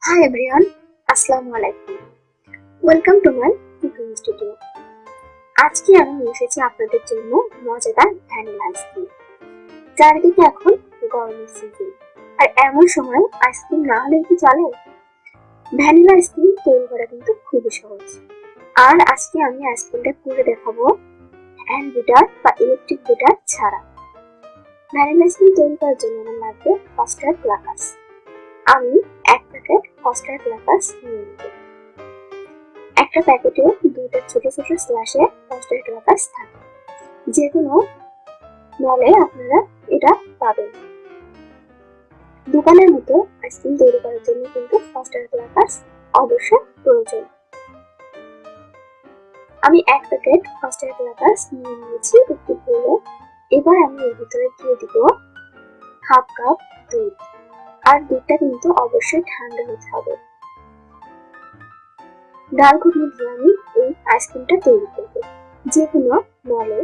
Hi everyone, Assalamu alaikum. Welcome to my cooking studio. আজকে আমি নিয়ে এসেছি আপনাদের জন্য মজাদার ভ্যানিলা আইসক্রিম। চারিদিকে এখন গরমের সিজন, আর এমন সময় আইসক্রিম না হলে কি চলে? ভ্যানিলা আইসক্রিম তৈরি করা কিন্তু খুবই সহজ। আর আজকে আমি আইসক্রিমটা করে দেখাবো হ্যান্ড বিটার বা ইলেকট্রিক বিটার ছাড়া। ভ্যানিলা আইসক্রিম তৈরি করার জন্য আমার লাগবে কাস্টার্ড গ্লাকাস। আমি এক প্যাকেট কাস্টার্ড গ্লাকাস নিয়ে নেব। একটা প্যাকেটে দুইটা ছোট ছোট স্ল্যাশে কাস্টার্ড গ্লাকাস থাকে। যে কোনো মলে আপনারা এটা পাবেন। দোকানের মতো আইসক্রিম তৈরি করার জন্য কিন্তু কাস্টার্ড গ্লাকাস অবশ্যই প্রয়োজন। আমি এক প্যাকেট কাস্টার্ড গ্লাকাস নিয়ে নিয়েছি একটু বলে। এবার আমি এর ভিতরে দিয়ে দিব হাফ কাপ দুধ। আর দুধটা কিন্তু অবশ্যই ঠান্ডা হতে হবে। ডাল ঘুটনি দিয়ে আমি এই আইসক্রিমটা তৈরি করব। যে কোনো মলে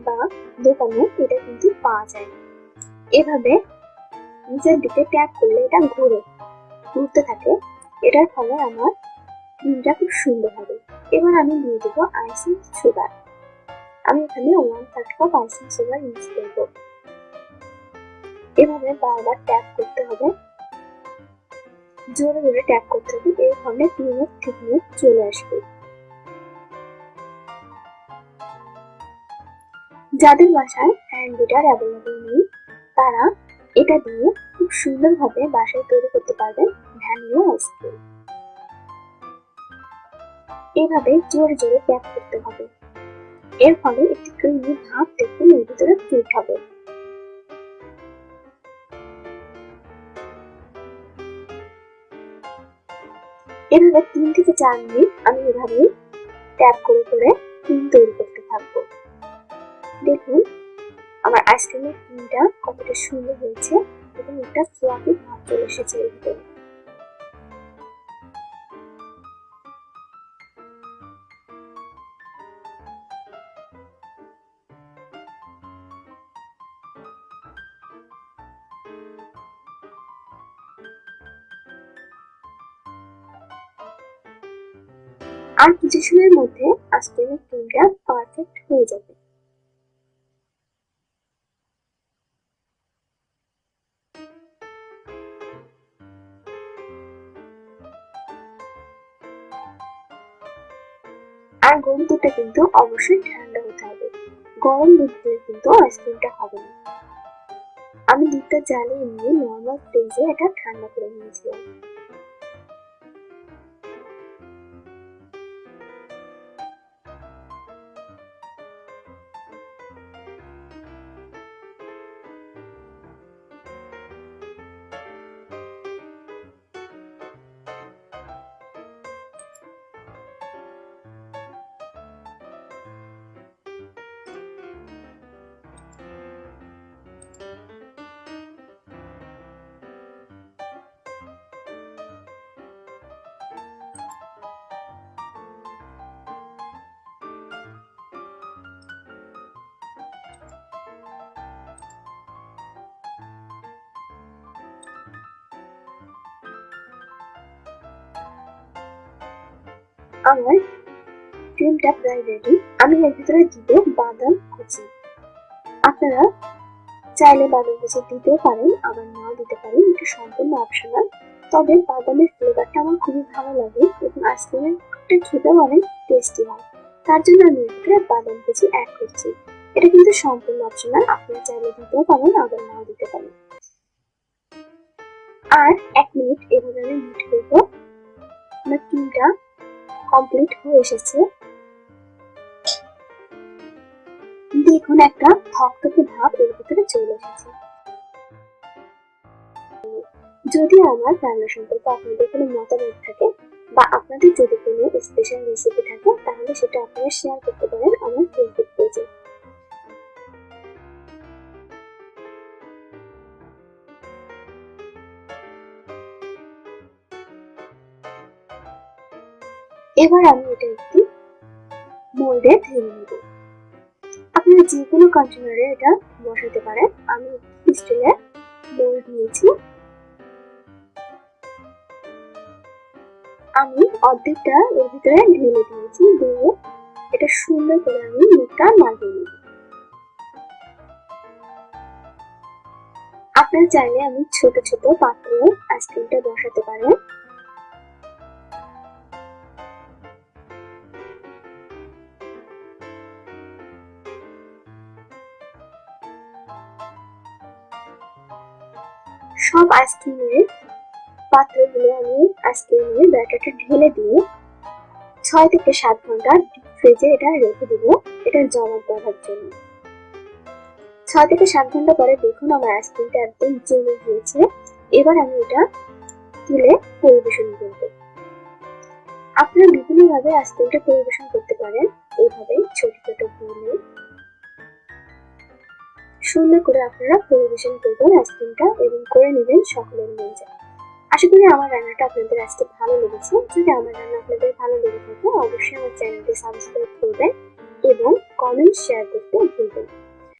বা দোকানে এটা কিন্তু পাওয়া যায়। এভাবে নিচের দিকে ট্যাপ করলে এটা ঘুরতে থাকে। এটার ফলে আমার ক্রিমটা খুব সুন্দর হবে। এবার আমি দিয়ে দেবো আইসিং সুগার। আমি এখানে 1/3 কাপ আইসিং সুগার ইউজ করব। এভাবে বারবার ট্যাপ করতে হবে, জোরে জোরে ট্যাপ করতে হবে। এর ফলে ক্রিমের থিকনেস চলে আসবে। যাদের বাসায় হ্যান্ড বিটার অ্যাভেলেবল নেই তারা এটা দিয়ে খুব সুন্দরভাবে বাসায় তৈরি করতে পারবেন ভ্যানিলা আইসক্রিম। এভাবে জোরে জোরে ট্যাপ করতে হবে। এর ফলে একটি ক্রিমি ভাব দেখুন এর ভিতরে ফিট হবে। এভাবে 3 থেকে 4 মিনিট আমি এভাবে ট্যাপ করে করে ক্রিম তৈরি করতে থাকবো। দেখুন আমার আইসক্রিমের ক্রিমটা কতটা সুন্দর হয়েছে এবং একটা ফ্লাফি ভাব চলে এসেছে এর ভিতরে। আর কিছু সময়ের মধ্যে আইসক্রিমের ক্রিমটা পারফেক্ট হয়ে যাবে। আর গরম দুধটা কিন্তু অবশ্যই ঠান্ডা হতে হবে। গরম দুধ দিয়ে কিন্তু আইসক্রিমটা হবে না। আমি দুধটা জ্বালিয়ে নিয়ে নর্মাল ফ্রিজে এটা ঠান্ডা করে নিয়েছিলাম। আমার ক্রিমটা প্রায় রেডি। আমি এর ভিতরে দিব বাদাম কুচি। আপনারা চাইলে বাদাম কুচি দিতেও পারেন, আবার নাও দিতে পারেন, এটা সম্পূর্ণ অপশনাল। তবে বাদামের ফ্লেভারটা আমার খুবই ভালো লাগে এবং আইসক্রিমটা খেতেও অনেক টেস্টি হয়। তার জন্য আমি এর ভিতরে বাদাম কুচি অ্যাড করছি। এটা কিন্তু সম্পূর্ণ অপশনাল, আপনারা চাইলে দিতেও পারেন, আবার নাও দিতে পারেন। আর 1 মিনিট এভাবে আমি বিট করবো। আমার ক্রিমটা কমপ্লিট হয়ে এসেছে। দেখুন একটা থকথকে ভাব এর ভিতরে চলে এসেছে। যদি আমার রান্না সম্পর্কে আপনাদের কোনো মতামত থাকে বা আপনাদের যদি কোনো স্পেশাল রেসিপি থাকে তাহলে সেটা আপনারা শেয়ার করতে পারেন আমার ফেসবুক পেজে। এবার আমি এটা একটি মোল্ডে ঢেলে নেব। আপনারা যে কোনো কন্টেনারে এটা বসাতে পারেন। আমি স্টিলের মোল্ড নিয়েছি। আমি অর্ধেকটা এর ভিতরে ঢেলে দিয়েছি, দিয়ে এটা সুন্দর করে আমি মুখটা লাগিয়ে নিই। আপনারা চাইলে আমি ছোট ছোট পাত্রে আইসক্রিমটা বসাতে পারেন। সব আইসক্রিমের পাত্রগুলো আমি আইসক্রিমের ব্যাটারটা ঢেলে দিয়ে 6 থেকে 7 ঘন্টা ডিপ ফ্রিজে এটা রেখে দিব, এটা জমাট বাঁধার জন্য। 6 থেকে 7 ঘন্টা পরে দেখুন আমার আইসক্রিমটা একদম জমে গিয়েছে। এবার আমি এটা তুলে পরিবেশন করব। আপনারা বিভিন্ন ভাবে আইসক্রিমটা পরিবেশন করতে পারেন, এইভাবে ছোট ছোট গুলে সুন্দর করে আপনারা পরিবেশন করবেন আইসক্রিমটা এবং করে নেবেন সকলের মঞ্জে। আশা করি আমার রান্নাটা আপনাদের আজকে ভালো লেগেছে। যদি আমার রান্না আপনাদের ভালো লেগে থাকে অবশ্যই আমার চ্যানেলটি সাবস্ক্রাইব করবেন এবং কমেন্ট শেয়ার করতে ভুলবেন না।